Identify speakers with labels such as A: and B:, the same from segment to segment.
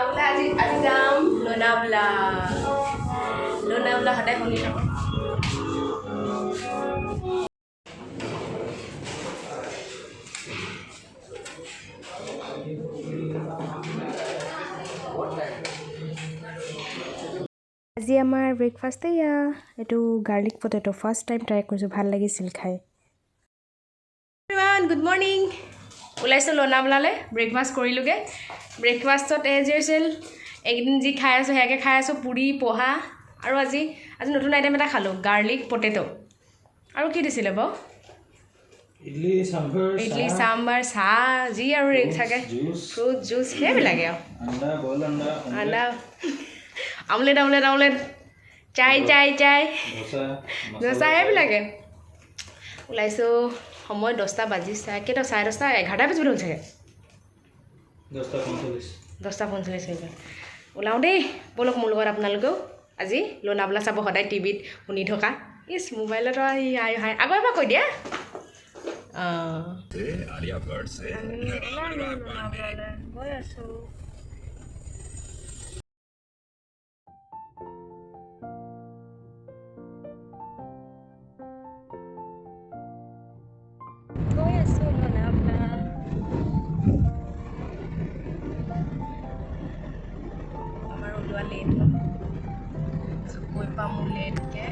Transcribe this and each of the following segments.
A: ওলা আজি যাম লোনাভলা সদায় শুনি থাকোঁ
B: আজি আমাৰ ব্ৰেকফাষ্ট এইটো garlic potato first time try কৰিছোঁ ভাল লাগিছিল খাই
A: গুড মৰ্ণিং ওলাইছোঁ লোনাভলালৈ ব্ৰেকফাষ্ট কৰিলোঁগৈ ব্ৰেকফাষ্টত এজ ইউজুৱেল এইকেইদিন যি খাই আছোঁ সেয়াকৈ খাই আছোঁ পুৰি পোহা আৰু আজি নতুন আইটেম এটা খালোঁ গাৰ্লিক পটেটো আৰু কি দিছিলে বাৰু ইডলি চাম্বাৰ চাহ যি আৰু থাকে ফ্ৰুট জুচ সেইবিলাকে আৰু আন্দা আমলেট চাই দোচা সেইবিলাকে ওলাইছোঁ সময় 10টা বাজিছে কেইটা 10:30 11টা বাজিবলৈ হ'ল চাগে 10:45 হৈ গ'ল ওলাওঁ দেই ব'লক মোৰ লগত আপোনালোকেও আজি লোনাভলা চাব সদায় টিভিত শুনি থকা মোবাইলত আগৰ পৰা কৈ দিয়া গৈ আছোঁ লোনাভলা আমাৰ ওলোৱা লেট হ'ল গৈ পাম লেটকৈ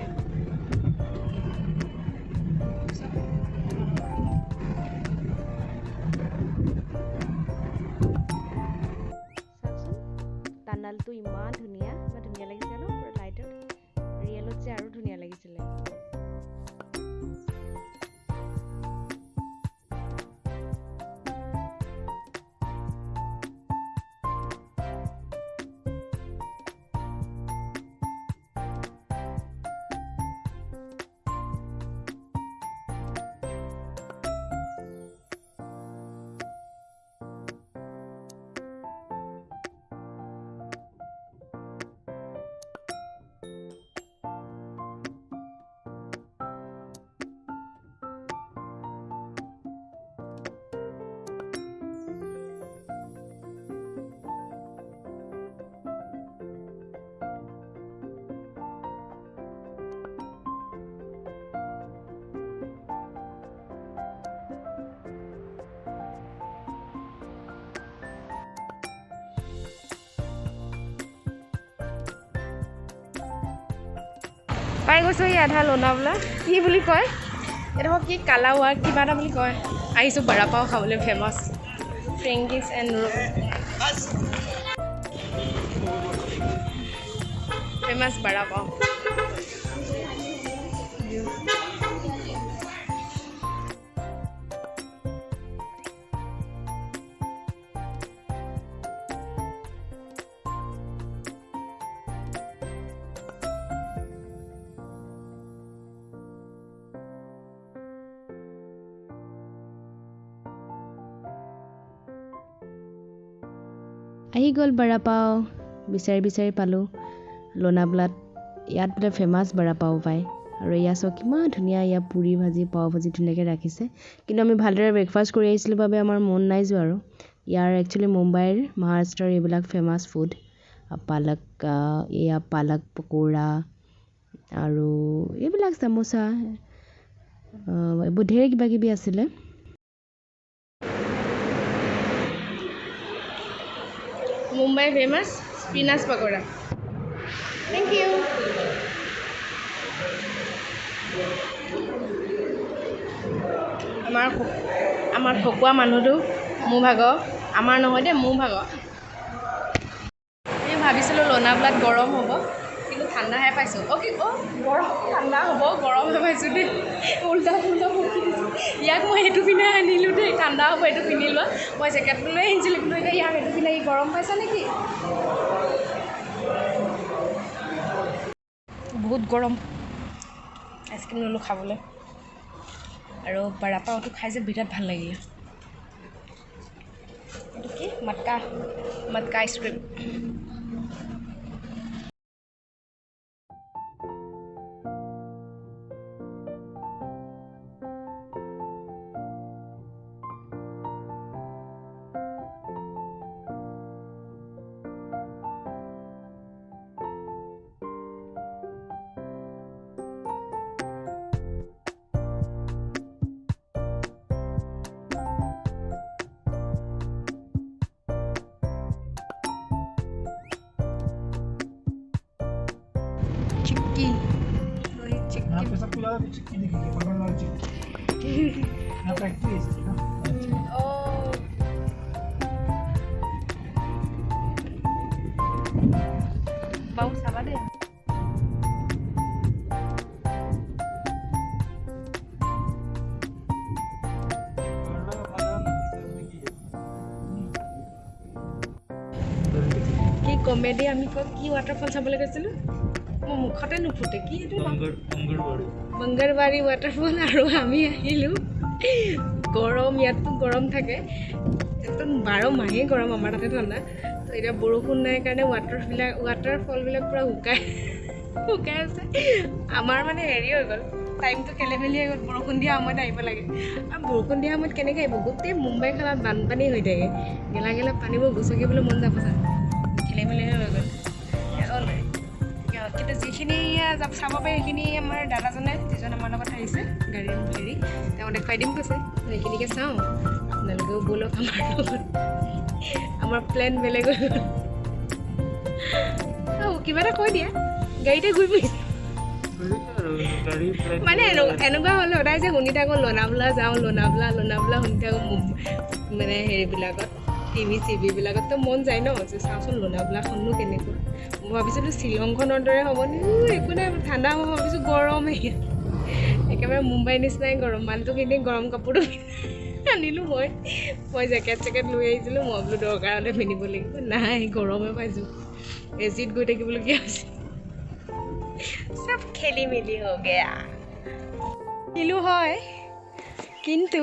A: টানালটো ইমান ধুনীয়া লাগিছে ন লাইটত ৰিয়েলত যে আৰু ধুনীয়া লাগিছিলে পাই গৈছোঁ এই আধা লোনাভলা কি বুলি কয় এইডোখৰ কি কালাৱাৰ কিবা এটা বুলি কয় আহিছোঁ বড়াপাও খাবলৈ ফেমাছ ফ্ৰেংকিছ এণ্ড ফেমাছ বড়াপাও আহি গ'ল বড়াপাও বিচাৰি পালোঁ লোনাভলাত ইয়াত বোলে ফেমাছ বড়াপাও পায় আৰু এয়া চাওক কিমান ধুনীয়া ইয়াত পুৰি ভাজি পাও ভাজি ধুনীয়াকৈ ৰাখিছে কিন্তু আমি ভালদৰে ব্ৰেকফাষ্ট কৰি আহিছিলোঁ বাবে আমাৰ মন নাই যোৱা আৰু ইয়াৰ একচুৱেলি মুম্বাইৰ মহাৰাষ্ট্ৰৰ এইবিলাক ফেমাছ ফুড পালক পকৌৰা আৰু এইবিলাক চামোচা এইবোৰ ঢেৰ কিবাকিবি আছিলে Mumbai famous spinach pakora thank you আমাৰ খকুৱা মানুহটো মোৰ ভাগৰ আমাৰ নহয় দেই মোৰ ভাগৰ আমি ভাবিছিলোঁ লোনাভলাত গৰম হ'ব কিন্তু ঠাণ্ডাহে পাইছোঁ গৰম ঠাণ্ডা হ'ব গৰমহে পাইছোঁ দেই উল্টা ইয়াক মই সেইটো পিন্ধাই আনিলোঁ দেই ঠাণ্ডা হ'ব এইটো পিন্ধি লোৱা মই জেকেটটো লৈ আহিছিলোঁ কিন্তু এতিয়া ইয়াক এইটো পিন্ধাই গৰম পাইছা নেকি বহুত গৰম আইচক্ৰীম ল'লোঁ খাবলৈ আৰু বড়াপাওটো খাই যে বিৰাট ভাল লাগিলে এইটো কি মটকা আইচক্ৰীম
C: यहाँ पे सबको ज़्यादा कुछ की दिखेगी बगल वाली चिक यहाँ प्रैक्टिस
B: बहुत सारा दे কি কমেডি আমি কি ৱাটাৰফল চাবলৈ গৈছিলোঁ মোৰ মুখতে নুফুটে কি এইটো বংগৰবাৰী ৱাটাৰফল আৰু আমি আহিলোঁ গৰম ইয়াততো গৰম থাকে একদম 12 মাহেই গৰম আমাৰ তাতে ঠাণ্ডা তো এতিয়া বৰষুণ নাই কাৰণে ৱাটাৰফলবিলাক পূৰা শুকাই আছে আমাৰ মানে হেৰি হৈ গ'ল টাইমটো খেলি মেলি হৈ গ'ল বৰষুণ দিয়া সময়ত আহিব লাগে আৰু বৰষুণ দিয়া সময়ত কেনেকৈ আহিব গোটেই মুম্বাই খানাত বানপানী হৈ থাকে গেলা গেলা পানীবোৰ গুচকিবলৈ মন যাব চা খেলি মেলি হৈ গ'ল কিন্তু যিখিনি চাব পাৰি সেইখিনি আমাৰ দাদাজনে যিজন আমাৰ লগত আহিছে গাড়ীৰ হেৰি তেওঁ দেখুৱাই দিম কৈছে সেইখিনিকে চাওঁ আপোনালোকেও ব'লক আমাৰ লগত আমাৰ প্লেন বেলেগ হৈ গ'ল কিবা এটা কৈ দিয়া গাড়ীতে ঘূৰি ফুৰিছে মানে এনেকুৱা হ'ল সদায় যে শুনি থাকোঁ লোনাভলা যাওঁ লোনাভলা শুনি থাকোঁ মানে হেৰিবিলাকত টিভি চিভিবিলাকততো মন যায় ন যে চাওঁচোন লোনাভলাখনো কেনেকুৱা মই ভাবিছিলোঁ শ্বিলংখনৰ দৰে হ'ব একো নাই ঠাণ্ডা হ'ব ভাবিছোঁ গৰম একেবাৰে মুম্বাই নিচিনাই গৰম মানুহটো পিন্ধি গৰম কাপোৰটো আনিলোঁ মই জেকেট লৈ আহিছিলোঁ মই বোলো দৰকাৰ হ'লে পিন্ধিব লাগিব নাই গৰমে পাইছোঁ এচিত গৈ থাকিবলগীয়া হৈছে চব খেলি মেলি হৈ গয়া কিলো হয় কিন্তু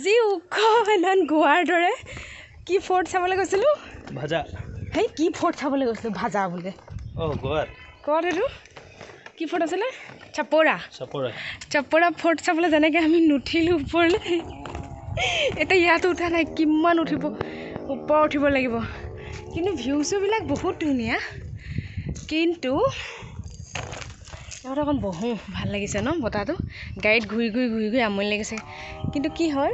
B: যি ওখ এলান গোৱাৰ দৰে কি ফৰ্ট চাবলৈ গৈছিলোঁ
C: ভাজা
B: সেই কি ফৰ্ট চাবলৈ গৈছিলোঁ ভাজা বোলে ক'ত এইটো কি ফৰ্ট আছিলে চাপৰা ফৰ্ট চাবলৈ যেনেকৈ আমি নুঠিলোঁ ওপৰলৈ এতিয়া ইয়াতো উঠা নাই কিমান উঠিব ওপৰ উঠিব লাগিব কিন্তু ভিউজবিলাক বহুত ধুনীয়া কিন্তু ইয়াত অকণ বহোঁ ভাল লাগিছে ন বতাহটো গাড়ীত ঘূৰি আমনি লাগিছে কিন্তু কি হয়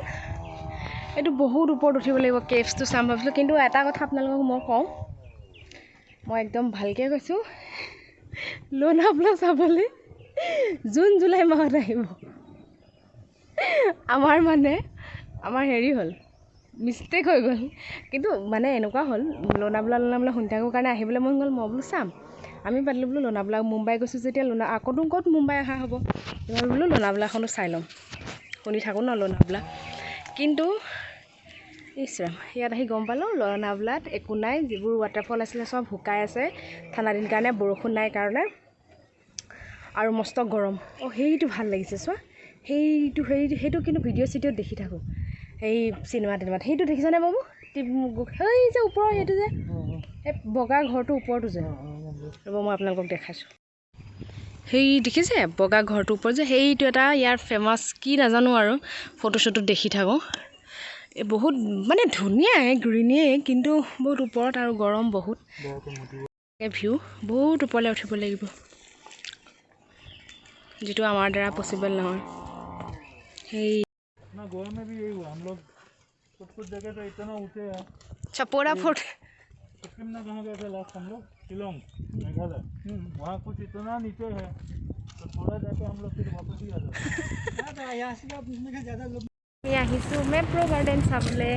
B: এইটো বহুত ওপৰত উঠিব লাগিব কেভছটো চাম ভাবিছিলোঁ কিন্তু এটা কথা আপোনালোকক মই কওঁ মই একদম ভালকৈ কৈছোঁ লোনাভলা চাবলৈ জুন জুলাই মাহত আহিব আমাৰ হেৰি হ'ল মিষ্টেক হৈ গ'ল কিন্তু মানে এনেকুৱা হ'ল লোনাভলা শুনি থাকোঁ কাৰণে আহিবলৈ মন গ'ল মই বোলো চাম আমি পাতিলোঁ বোলো লোনাভলা মুম্বাই গৈছোঁ যেতিয়া আকৌতো ক'ত মুম্বাই অহা হ'ব মই বোলো লোনাভলাখনো চাই ল'ম শুনি থাকোঁ ন লোনাভলা কিন্তু ইছৰাম ইয়াত আহি গম পালোঁ লোনাভলাত একো নাই যিবোৰ ৱাটাৰফল আছিলে চব শুকাই আছে ঠাণ্ডা দিন কাৰণে বৰষুণ নাই কাৰণে আৰু মস্ত গৰম সেইটো ভাল লাগিছে চোৱা সেইটো কিন্তু ভিডিঅ' চিডিঅ'ত দেখি থাকোঁ সেই চিনেমাত সেইটো দেখিছেনে বাবু সেই যে ওপৰৰ সেইটো যে এই বগা ঘৰটোৰ ওপৰতো যে ৰ'ব মই আপোনালোকক দেখাইছোঁ সেই দেখিছে বগা ঘৰটোৰ ওপৰত যে সেইটো এটা ইয়াৰ ফেমাছ কি নাজানো আৰু ফটো চটোত দেখি থাকোঁ এই বহুত মানে ধুনীয়াই গ্ৰীনেই কিন্তু বহুত ওপৰত আৰু গৰম বহুত ভিউ বহুত ওপৰলৈ উঠিব লাগিব যিটো আমাৰ দ্বাৰা পচিবল নহয় সেই चपोरा फोर्ट
C: सिक्किम में कहाँ गए थे लास्ट हम लोग शिलोंग मेघालय वहाँ कुछ इतना नीचे है तो थोड़ा जाके हम लोग फिर वापस ही आ जाते यहाँ से आप उसमें का ज़्यादा लोग
B: আহিছোঁ মেপ্ৰ' গাৰ্ডেন চাবলৈ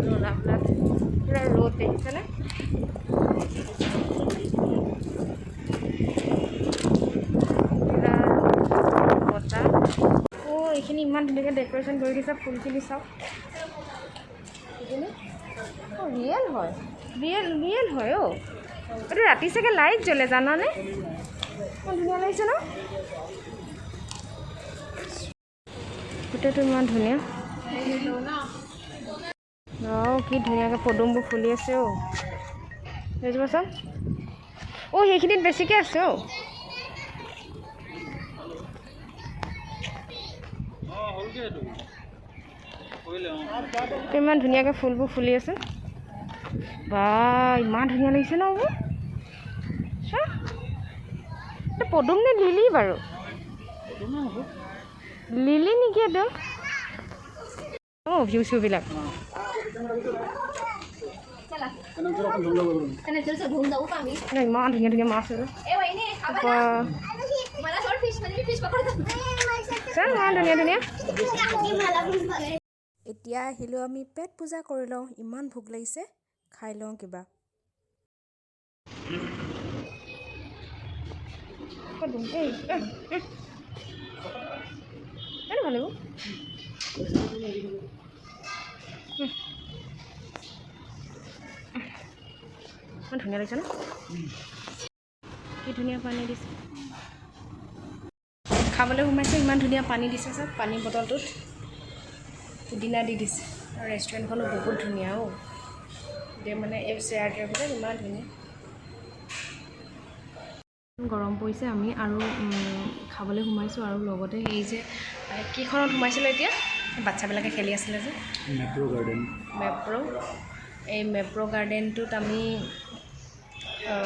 B: লোনাভলাত পূৰা ৰ'দ দেখিছেনে বতাহ এইখিনি ইমান ধুনীয়াকৈ ডেক'ৰেশ্যন কৰি দিছে ফুলখিনি চাওক এইখিনি ৰিয়েল হয় এইটো ৰাতি চাগে লাইট জ্বলে জানানে ইমান ধুনীয়া লাগিছে ন গোটেইটো ইমান ধুনীয়া কি ধুনীয়াকৈ পদুমবোৰ ফুলি আছে দেখিবাচোন সেইখিনিত বেছিকৈ আছে ইমান ধুনীয়াকৈ ফুলবোৰ ফুলি আছে বা ইমান ধুনীয়া লাগিছে ন পদুম নে লিলি বাৰু লিলি নেকি এইটো ভিউ চিউবিলাক ইমান ধুনীয়া মাছ আছে ধুনীয়া
D: এতিয়া আহিলোঁ আমি পেট পূজা কৰি লওঁ, ইমান ভোক লাগিছে, খাই লওঁ কিবা।
B: ধুনীয়া লাগিছে ন? কি ধুনীয়া পানী দিছে, খাবলৈ সোমাইছে, ইমান ধুনীয়া পানী দিছে চব, পানী বটলটোত পুদিনা দি দিছে। আৰু ৰেষ্টুৰেণ্টখনো বহুত ধুনীয়া এতিয়া মানে এই চেয়াৰবিলাক ইমান ধুনীয়া। গৰম পৰিছে, আমি আৰু খাবলৈ সোমাইছোঁ। আৰু লগতে সেই যে কিখনত সোমাইছিলোঁ এতিয়া বাচ্ছাবিলাকে খেলি আছিলে যে মেপ্ৰ' গাৰ্ডেন, এই মেপ্ৰ' গাৰ্ডেনটোত আমি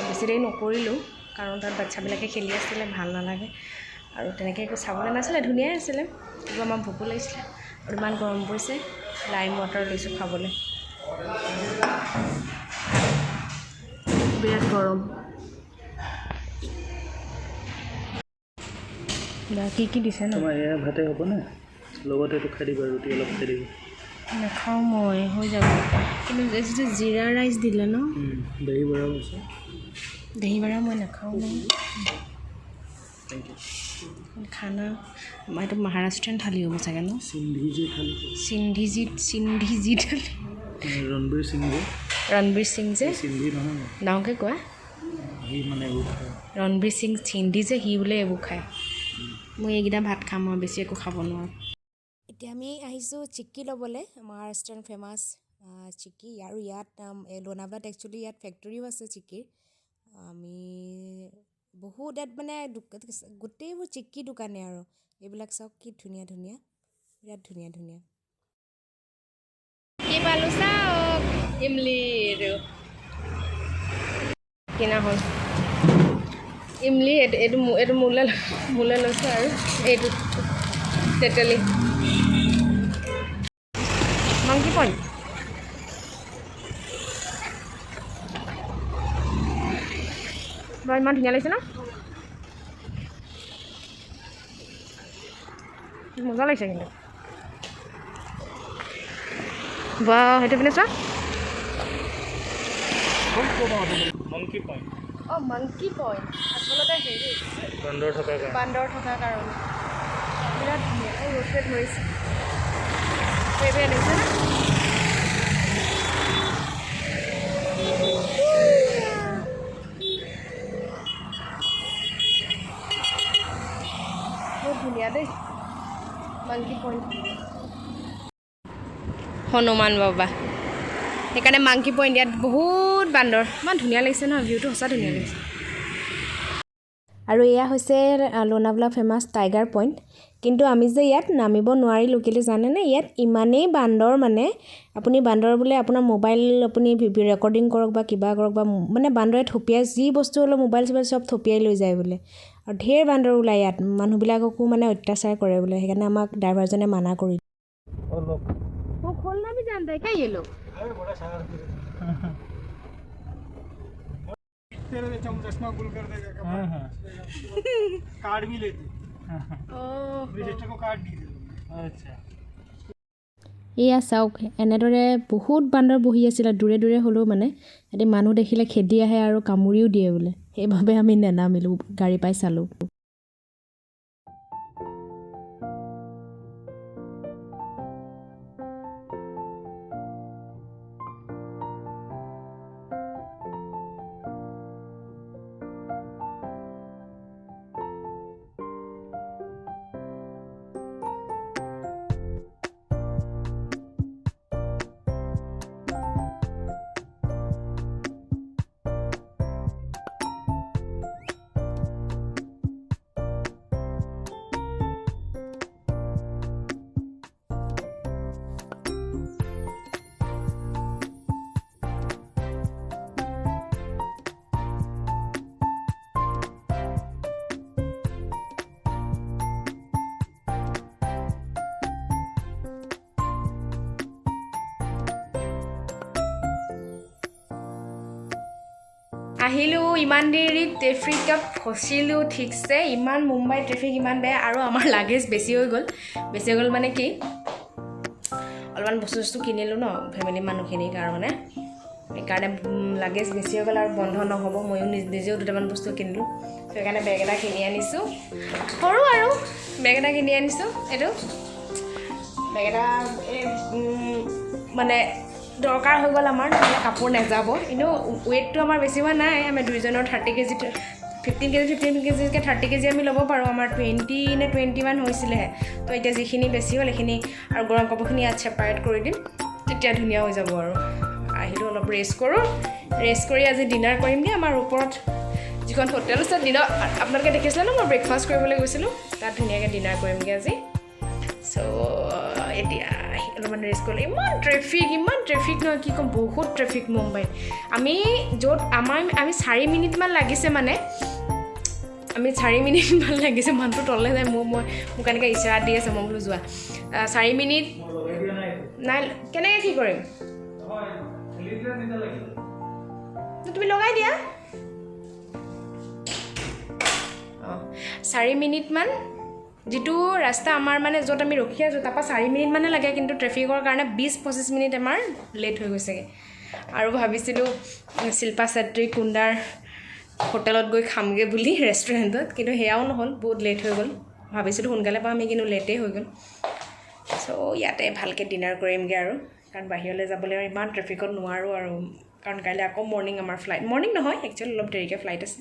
B: বেছি দেৰি নকৰিলোঁ, কাৰণ তাত বাচ্ছাবিলাকে খেলি আছিলে, ভাল নালাগে আৰু তেনেকৈ একো চাবলৈ নাছিলে, ধুনীয়াই আছিলে, কিন্তু আমাৰ ভোকো লাগিছিলে আৰু ইমান গৰম পৰিছে। লাইম ৱাটাৰ লৈছোঁ খাবলৈ, বিৰাট গৰম। কি কি দিছে ন?
C: তোমাৰ এয়া ভাতে হ'ব নে? লগতে এইটো খাই দিবা, ৰুটি অলপ খাই দিবা।
B: নাখাওঁ মই, হৈ যাব। কিন্তু যিটো জিৰা ৰাইচ দিলে ন,
C: দহি বৰাও আছে।
B: দহি বৰা মই নাখাওঁ ন।
C: Thank U.
B: খানা এইটো মহাৰাষ্ট্ৰীয়ান থালি হ'ব চাগে ন?
C: সিন্ধিজি থালি।
B: সিন্ধিজি থালি।
C: ৰণবীৰ সিং যে সিন্ধি নহয়
B: ডাঙৰকৈ কোৱা।
C: সি মানে এইবোৰ খায়।
B: ৰণবীৰ সিং সিন্ধি যে, সি বোলে এইবোৰ খায়। মই এইকেইটা ভাত খাম আৰু বেছি একো খাব নোৱাৰোঁ।
D: এতিয়া আমি আহিছোঁ চিক্কি ল'বলৈ, মহাৰাষ্ট্ৰীয়ান ফেমাছ চিক্কি। আৰু ইয়াত লোনাভালাত একচুৱেলি ইয়াত ফেক্টৰীও আছে চিক্কিৰ। আমি বহুত ইয়াত মানে গোটেইবোৰ চিক্কি দোকানে আৰু এইবিলাক চাওক কি ধুনীয়া ধুনীয়া, বিৰাট ধুনীয়া ধুনীয়া।
B: কি পালোঁ চাওক, ইমলিৰ কিনা হ'ল। ইমলি এইটো মোলৈ লৈছোঁ আৰু এইটো তেতেলী মাংকি পইণ্ট। ইমান ধুনীয়া লাগিছে ন, মজা লাগিছে কিন্তু। বা সেইটো পিনে চোৱা,
C: মংকি পইণ্ট।
B: অঁ মাংকি পইণ্ট আচলতে হেৰি বান্দৰ থকাৰ কাৰণে বিৰাট ধুনীয়া। এই ৰ'দটোৱে ধৰিছে, এইটোৱে দেখিছে ন? বহুত ধুনীয়া দেই মাংকি পইণ্ট। হনুমান বাবা, সেইকাৰণে মাংকি পইণ্ট, ইয়াত বহুত বান্দৰ। ইমান ধুনীয়া লাগিছে ন, ভিউটো সঁচা ধুনীয়া লাগিছে।
D: আৰু এয়া হৈছে লোনাভালা ফেমাছ টাইগাৰ পইণ্ট। কিন্তু আমি যে ইয়াত নামিব নোৱাৰিলোঁ, কেলৈ জানেনে? ইয়াত ইমানেই বান্দৰ, মানে আপুনি বান্দৰ বোলে আপোনাৰ মোবাইল আপুনি ৰেকৰ্ডিং কৰক বা কিবা কৰক, বা মানে বান্দৰে থপিয়াই যি বস্তু হ'লেও মোবাইল চোবাইল চব থপিয়াই লৈ যায় বোলে। আৰু ঢেৰ বান্দৰ ওলায় ইয়াত, মানুহবিলাককো মানে অত্যাচাৰ কৰে বোলে। সেইকাৰণে আমাক ড্ৰাইভাৰজনে মানা কৰিলে।
B: वो खोलना भी जानता है क्या ये लोग?
C: तेरे चश्मा गुल कर देगा। कार्ड भी लेते, विजिटर को कार्ड भी देते। अच्छा,
A: এয়া চাওক, এনেদৰে বহুত বান্দৰ বহি আছিলে দূৰে দূৰে হ'লেও, মানে সিহঁতি মানুহ দেখিলে খেদি আহে আৰু কামুৰিও দিয়ে বোলে। সেইবাবে আমি নেনামিলোঁ, গাড়ী পাই চালোঁ।
B: আহিলোঁ ইমান দেৰি ট্ৰেফিকত ফচিলোঁ ঠিকছে ইমান মুম্বাই ট্ৰেফিক ইমান বেয়া আৰু আমাৰ লাগেজ বেছি হৈ গ'ল মানে কি অলপমান বস্তু কিনিলোঁ ন ফেমিলি মানুহখিনিৰ কাৰণে সেইকাৰণে লাগেজ বেছি হৈ গ'ল আৰু বন্ধ নহ'ব ময়ো নিজেও দুটামান বস্তু কিনিলোঁ সেইকাৰণে বেগ এটা কিনি আনিছোঁ সৰু আৰু বেগ এটা কিনি আনিছোঁ এইটো বেগ এটা মানে দৰকাৰ হৈ গ'ল আমাৰ নহ'লে কাপোৰ নাযাব এনেও ৱেইটটো আমাৰ বেছি হোৱা নাই আমি দুইজনৰ 30 কেজি 15 কেজিকৈ 30 কেজি আমি ল'ব পাৰোঁ আমাৰ 20 নে 21 হৈছিলেহে তো এতিয়া যিখিনি বেছি হ'ল সেইখিনি আৰু গৰম কাপোৰখিনি ইয়াত ছেপাৰেট কৰি দিম তেতিয়া ধুনীয়া হৈ যাব আৰু আহিলোঁ অলপ ৰেষ্ট কৰি আজি ডিনাৰ কৰিমগৈ আমাৰ ওপৰত যিখন হোটেল আছে দিনত আপোনালোকে দেখিছিলে ন মই ব্ৰেকফাষ্ট কৰিবলৈ গৈছিলোঁ তাত ধুনীয়াকৈ ডিনাৰ কৰিমগৈ আজি চ' এতিয়া অলপমান ৰেষ্ট কৰিলে ইমান ট্ৰেফিক নহয় কি ক'ম বহুত ট্ৰেফিক মুম্বাইত আমি য'ত আমি 4 মিনিটমান লাগিছে মানে মানুহটো তললৈ যায় মোক এনেকৈ ইচাৰা দি আছে মই বোলো যোৱা 4 মিনিট নাই কেনেকৈ কি কৰিম তুমি লগাই দিয়া 4 মিনিটমান যিটো ৰাস্তা আমাৰ মানে য'ত আমি ৰখি আছোঁ তাৰপৰা 4 মিনিট মানে লাগে কিন্তু ট্ৰেফিকৰ কাৰণে 20-25 মিনিট আমাৰ লেট হৈ গৈছেগৈ আৰু ভাবিছিলোঁ শিল্পা চেত্ৰী কুণ্ডাৰ হোটেলত গৈ খামগৈ বুলি ৰেষ্টুৰেণ্টত কিন্তু সেয়াও নহ'ল বহুত লেট হৈ গ'ল ভাবিছিলোঁ সোনকালে পাম কিন্তু লেটেই হৈ গ'ল চ' ইয়াতে ভালকৈ ডিনাৰ কৰিমগৈ আৰু কাৰণ বাহিৰলৈ যাবলৈ আৰু ইমান ট্ৰেফিকত নোৱাৰোঁ আৰু কাৰণ কাইলৈ আকৌ মৰ্ণিং আমাৰ ফ্লাইট মৰ্ণিং নহয় একচুৱেলি অলপ দেৰিকৈ ফ্লাইট আছে